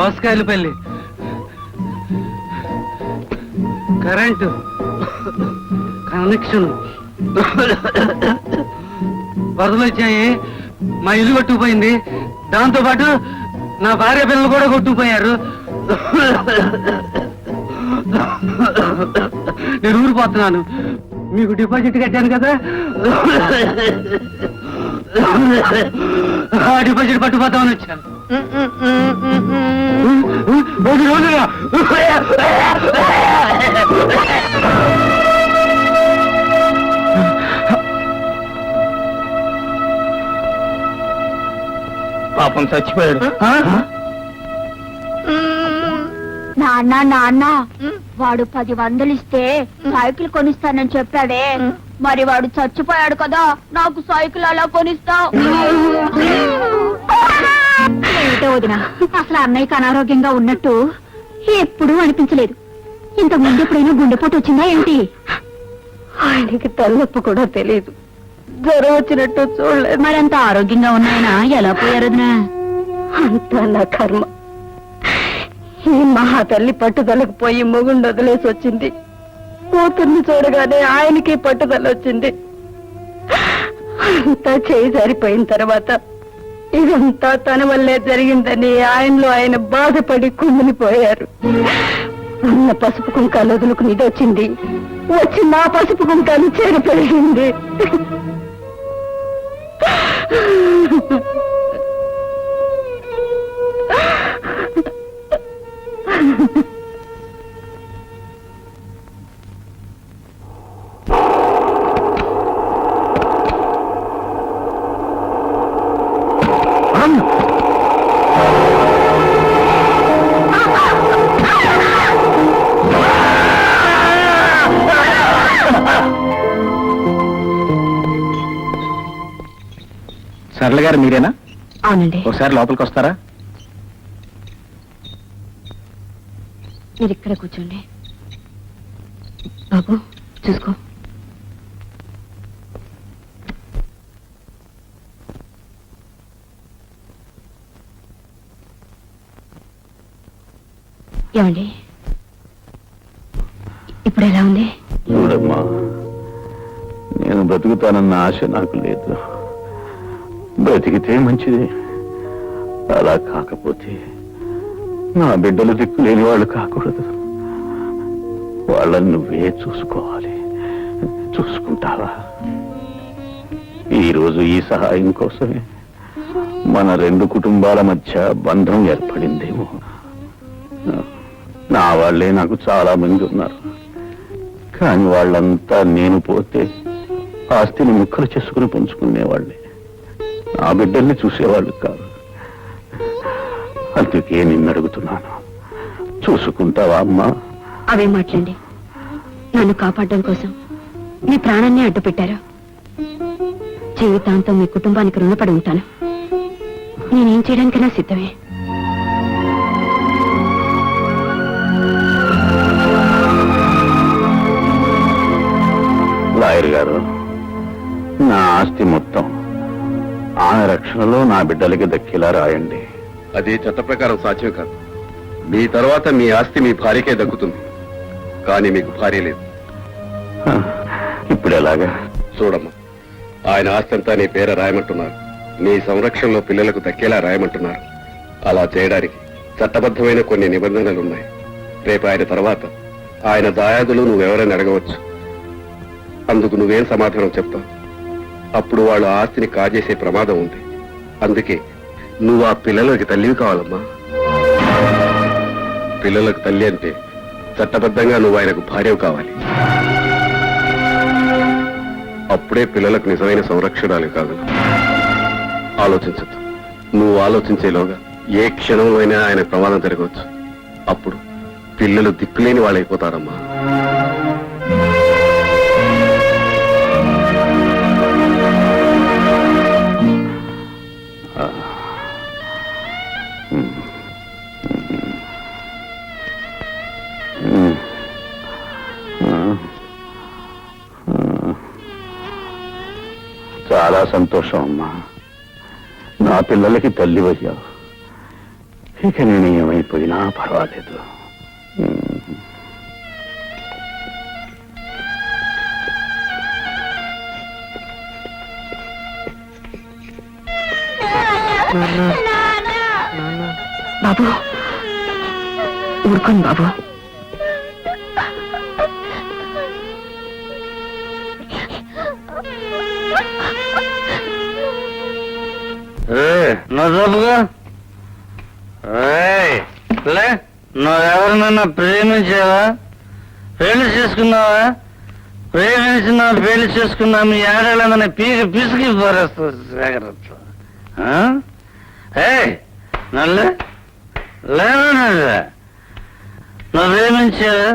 Dosakayalapalli current connection వరదలు వచ్చాయి, మా ఇల్లు కొట్టుకుపోయింది. దాంతో పాటు నా భార్య పిల్లలు కూడా కొట్టుకుపోయారు. నేను ఊరిపోతున్నాను. మీకు డిపాజిట్ కట్టాను కదా, ఆ డిపాజిట్ పట్టుకుపోతామని వచ్చాను. పాపం చచ్చిపోయాడు. నాన్న నాన్న, వాడు 10 ఇస్తే సైకిల్ కొనిస్తానని చెప్పాడే, మరి వాడు చచ్చిపోయాడు కదా, నాకు సైకిల్ అలా కొనిస్తావు? ఏమిటో వదినా, అసలు అన్నయ్యకి అనారోగ్యంగా ఉన్నట్టు ఎప్పుడూ అనిపించలేదు. ఇంతకు ముందు ఎప్పుడైనా గుండెపోటు వచ్చిందా ఏంటి? ఆయనకి తలనొప్పి కూడా తెలియదు, జ్వరం వచ్చినట్టు చూడలేదు. మరంత ఆరోగ్యంగా ఉన్నాయన ఎలా పోయారు వదినా? అంతా నా కర్మ. ఈ మహా తల్లి పట్టుదలకు పోయి మొగుండు వదిలేసి వచ్చింది. కూతుర్ని చూడగానే ఆయనకి పట్టుదల వచ్చింది. అంతా చేయి జారిపోయిన తర్వాత ఇదంతా తన వల్లే జరిగిందని ఆయనలో ఆయన బాధపడి కుమిలిపోయారు. ఉన్న పసుపు కుంకాలు వదులుకుని ఇది వచ్చింది, వచ్చి నా పసుపు కుంకాలు చెరిపోయింది. సరళ గారు మీరేనా? అవునండి. ఒకసారి లోపలికి వస్తారా? మీరు ఇక్కడ కూర్చోండి. బాబు చూసుకో. ఏమండి, ఇప్పుడు ఎలా ఉంది? చూడమ్మా, నేను బ్రతుకుతానన్న ఆశ నాకు లేదు. బ్రతికితే మంచిది, అలా కాకపోతే నా బిడ్డలు దిక్కు లేని వాళ్ళు కాకూడదు. వాళ్ళని నువ్వే చూసుకోవాలి. చూసుకుంటావా? ఈరోజు ఈ సహాయం కోసమే మన 2 కుటుంబాల మధ్య బంధం ఏర్పడిందేమో. నా వాళ్ళే నాకు చాలా మంది ఉన్నారు, కానీ వాళ్ళంతా నేను పోతే ఆస్తిని ముక్కలు చేసుకుని పంచుకునేవాళ్ళే, నా బిడ్డల్ని చూసేవాళ్ళు కాదు. అందుకే నిన్ను అడుగుతున్నాను, చూసుకుంటావా అమ్మా? అవే మాట్లాడండి. నన్ను కాపాడడం కోసం మీ ప్రాణాన్ని అడ్డు పెట్టారు. జీవితాంతం మీ కుటుంబానికి రుణపడి ఉంటాను. నేనేం చేయడానికైనా సిద్ధమే. లాయర్ గారు, నా ఆస్తి మొత్తం ఆమె రక్షణలో నా బిడ్డలకి దక్కేలా రాయండి. అది చట్ట ప్రకారం సాధ్యం కాదు. మీ తర్వాత మీ ఆస్తి మీ భార్యకే దక్కుతుంది, కానీ మీకు భార్య లేదు. ఇప్పుడు ఎలాగా? చూడమ్మా, ఆయన ఆస్తి అంతా నీ పేర రాయమంటున్నారు. నీ సంరక్షణలో పిల్లలకు దక్కేలా రాయమంటున్నారు. అలా చేయడానికి చట్టబద్ధమైన కొన్ని నిబంధనలున్నాయి. రేపు ఆయన తర్వాత ఆయన దాయాదులు నువ్వెవరైనా అడగవచ్చు. అందుకు నువ్వేం సమాధానం చెప్తావు? అప్పుడు వాళ్ళు ఆస్తిని కాజేసే ప్రమాదం ఉంది. అందుకే నువ్వు ఆ పిల్లలకి తల్లివి కావాలమ్మా. పిల్లలకు తల్లి అంటే చట్టబద్ధంగా నువ్వు ఆయనకు భార్యవు కావాలి. అప్పుడే పిల్లలకు నిజమైన సంరక్షణాలు కాదు. ఆలోచించద్దు. నువ్వు ఆలోచించేలోగా ఏ క్షణంలో అయినా ఆయన ప్రమాదం జరగవచ్చు. అప్పుడు పిల్లలు దిక్కులేని వాళ్ళైపోతారమ్మా. చాలా సంతోషం అమ్మా, నా పిల్లలకి తల్లివయ్యావు. ఇక నేను ఏమైపోయినా పర్వాలేదు. బాబు ఊరుకోండి బాబు. నువ్వెవరినన్నా ప్రేమించావా? పెళ్లి చేసుకున్నావా? ప్రేమించినా పెళ్లి చేసుకున్నా మీ ఆడేళ్ళని పీకి పిసికి పారేస్తుంది జాగ్రత్త. నల్లే లేదా నువ్వు ప్రేమించావా?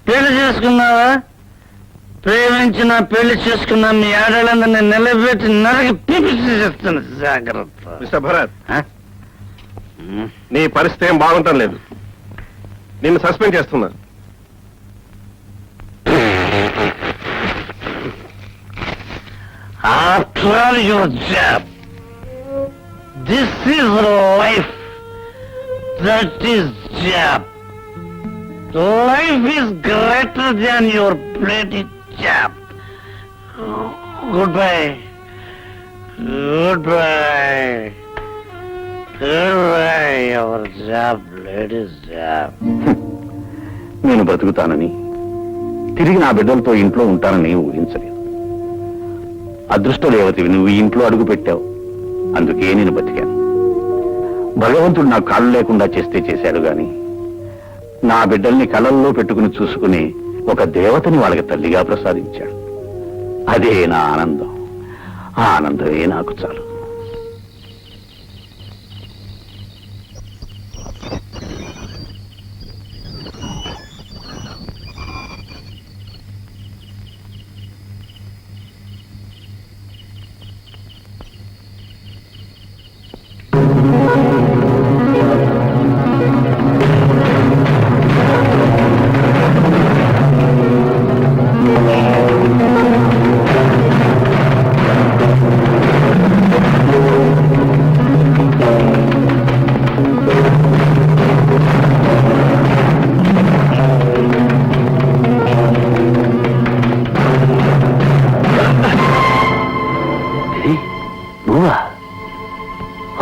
పెళ్లి చేసుకున్నావా? ప్రేమించిన పెళ్లి చేసుకున్నా మీ ఆడేళ్ళందరినీ నిలబెట్టి నరకి పీపిసి చేస్తుంది జాగ్రత్త. మిస్టర్ భరత్, నీ పరిస్థితి ఏం బాగుంటం లేదు. నిన్ను సస్పెండ్ చేస్తున్నా. After all your job, this is life. That is job. Life is greater than your bloody job. Goodbye. Goodbye. Goodbye, your job, ladies' job. నేను బతుకుతానని, తిరిగి నా బిడ్డలతో ఇంట్లో ఉంటానని ఊహించలేదు. అదృష్ట దేవతవి నువ్వు ఈ ఇంట్లో అడుగు పెట్టావు, అందుకే నేను బతికాను. భగవంతుడు నాకు కాళ్ళు లేకుండా చేస్తే చేశాడు గాని నా బిడ్డల్ని కళ్ళల్లో పెట్టుకుని చూసుకుని ఒక దేవతని వాళ్ళకి తల్లిగా ప్రసాదించాడు. అదే నా ఆనందం. ఆ ఆనందమే నాకు చాలు.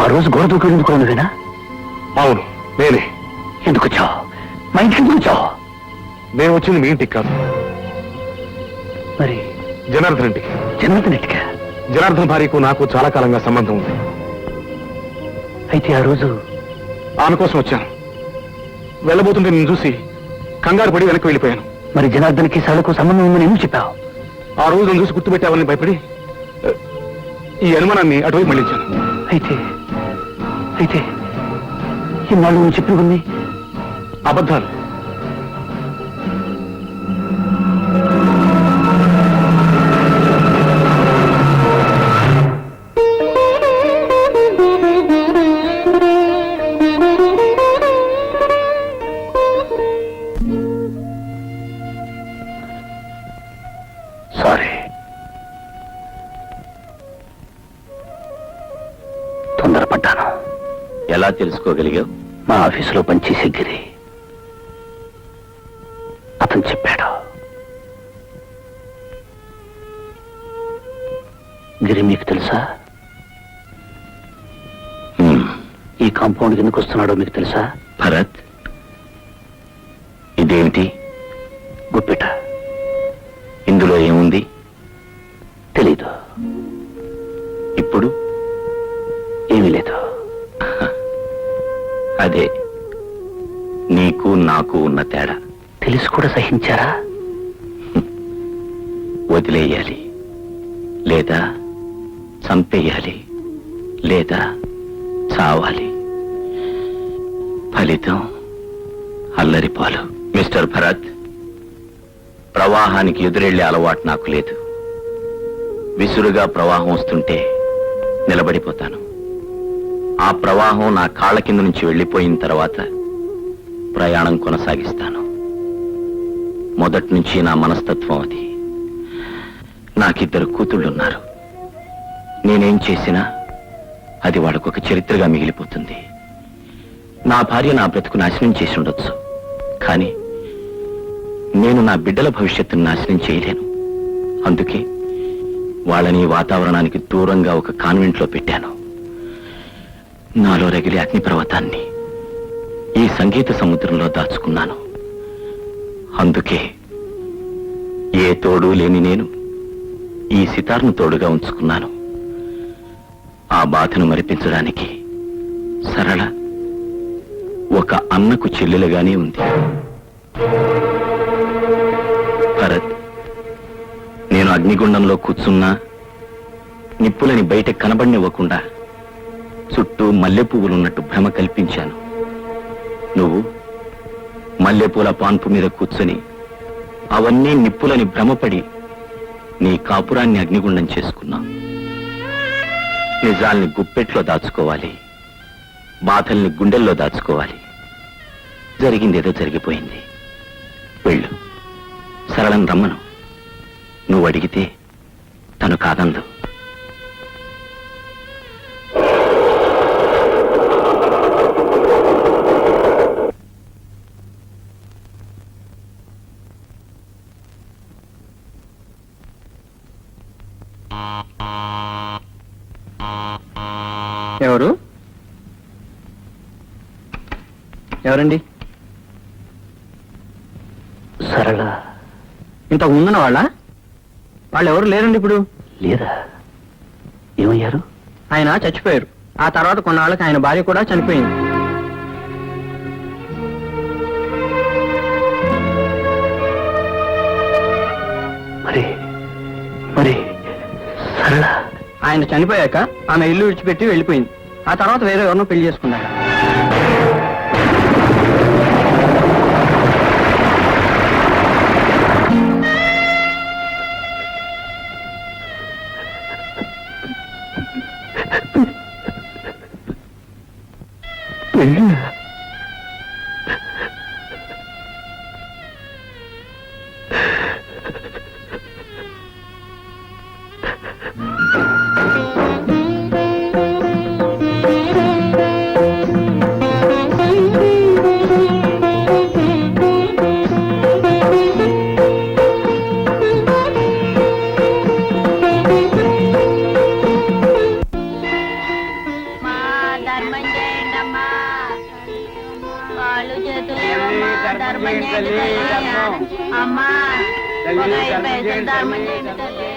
ఆ రోజు గోడ దూకెందుకు నువ్వేనా? అవును, నేనే. ఎందుకు వచ్చావు? మా ఇంటికి ఎందుకు వచ్చావు? నేను వచ్చింది మీ ఇంటికి కాదు, మరి జనార్దన్ ఇంటికి. జనార్దన్ ఇంటికా? జనార్దన్ భార్యకు నాకు చాలా కాలంగా సంబంధం ఉంది. అయితే ఆ రోజు ఆమె కోసం వచ్చాను. వెళ్ళబోతుంటే నేను చూసి కంగారు పడి వెనక్కి వెళ్ళిపోయాను. మరి జనార్దన్కి సడకు సంబంధం ఉందని ఎందుకు చెప్పావు? ఆ రోజు నన్ను చూసి గుర్తుపెట్టావని భయపడి ఈ అనుమానాన్ని అటువైపు మళ్ళించాను. అయితే అయితే ఇన్నాళ్ళు నువ్వు చెప్పినవన్నీ అబద్ధాలు. సారీ. తొందరపడ్డాను. ఎలా తెలుసుకోగలిగావు? మా ఆఫీసులో పనిచేసే గిరి అతను చెప్పాడు. గిరి మీకు తెలుసా? ఈ కాంపౌండ్ ఎందుకు వస్తున్నాడో మీకు తెలుసా? భరత్, ఇదేమిటి? గుప్పిట. ఇందులో ఏముంది? తెలీదు. ఇప్పుడు ఏమీ లేదు. అదే నీకు నాకు ఉన్న తేడా. తెలిసి కూడా సహించారా? వదిలేయాలి, లేదా చంపేయాలి, లేదా చావాలి. ఫలితం అల్లరిపాలు. మిస్టర్ భరత్, ప్రవాహానికి ఎదురెళ్లే అలవాటు నాకు లేదు. విసురుగా ప్రవాహం వస్తుంటే నిలబడిపోతాను. ఆ ప్రవాహం నా కాళ్ళ కింద నుంచి వెళ్ళిపోయిన తర్వాత ప్రయాణం కొనసాగిస్తాను. మొదటి నుంచి నా మనస్తత్వం అది. నాకిద్దరు కూతుళ్ళున్నారు. నేనేం చేసినా అది వాళ్ళకొక చరిత్రగా మిగిలిపోతుంది. నా భార్య నా బ్రతుకు నాశనం చేసి ఉండొచ్చు, కానీ నేను నా బిడ్డల భవిష్యత్తును నాశనం చేయలేను. అందుకే వాళ్ళని వాతావరణానికి దూరంగా ఒక కాన్వెంట్లో పెట్టాను. నాలో రగిలే అగ్నిపర్వతాన్ని ఈ సంగీత సముద్రంలో దాచుకున్నాను. అందుకే ఏ తోడు లేని నేను ఈ సితార్ను తోడుగా ఉంచుకున్నాను. ఆ బాధను మరిపించడానికి సరళ ఒక అన్నకు చెల్లెలుగానే ఉంది. భరత్, నేను అగ్నిగుండంలో కూర్చున్నా నిప్పులని బయట కనబడినివ్వకుండా చుట్టూ మల్లెపువ్వులున్నట్టు భ్రమ కల్పించాను. నువ్వు మల్లెపూల పాన్పు మీద కూర్చొని అవన్నీ నిప్పులని భ్రమపడి నీ కాపురాన్ని అగ్నిగుండం చేసుకున్నావు. నిజాల్ని గుప్పెట్లో దాచుకోవాలి, బాధల్ని గుండెల్లో దాచుకోవాలి. జరిగిందేదో జరిగిపోయింది. వెళ్ళు, సరళను రమ్మను. నువ్వు అడిగితే తను కాదందు. ఎవరు? ఎవరండి? సరళ ఇంతకు ముందున్న వాళ్ళు ఎవరు లేరండి ఇప్పుడు. లేదా? ఏమయ్యారు? ఆయన చచ్చిపోయారు. ఆ తర్వాత కొన్నాళ్ళకి ఆయన భార్య కూడా చనిపోయింది. మరి మరి సరళ ఆయన చనిపోయాక ఆమె ఇల్లు విడిచిపెట్టి వెళ్ళిపోయింది. ఆ తర్వాత వేరే ఎవరినో పెళ్లి చేసుకున్నాడు. అమ్మా ధర్మం చేయండి తల్లి.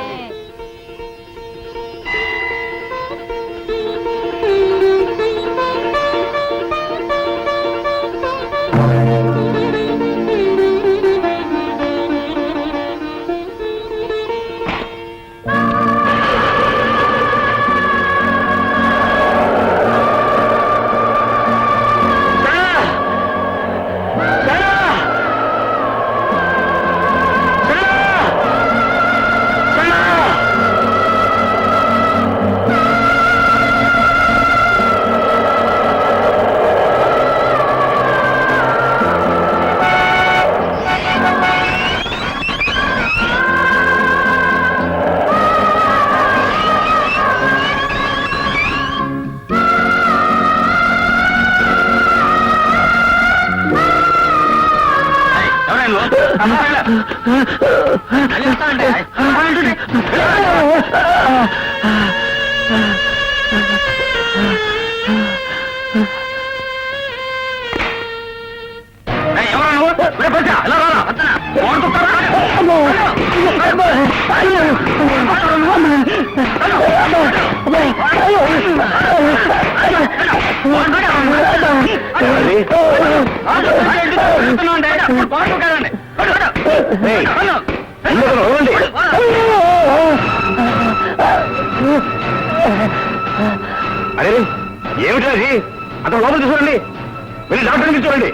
అరే ఏమిటది? అతను లోపల చూడండి, వెళ్ళి డాక్టర్ని చూడండి.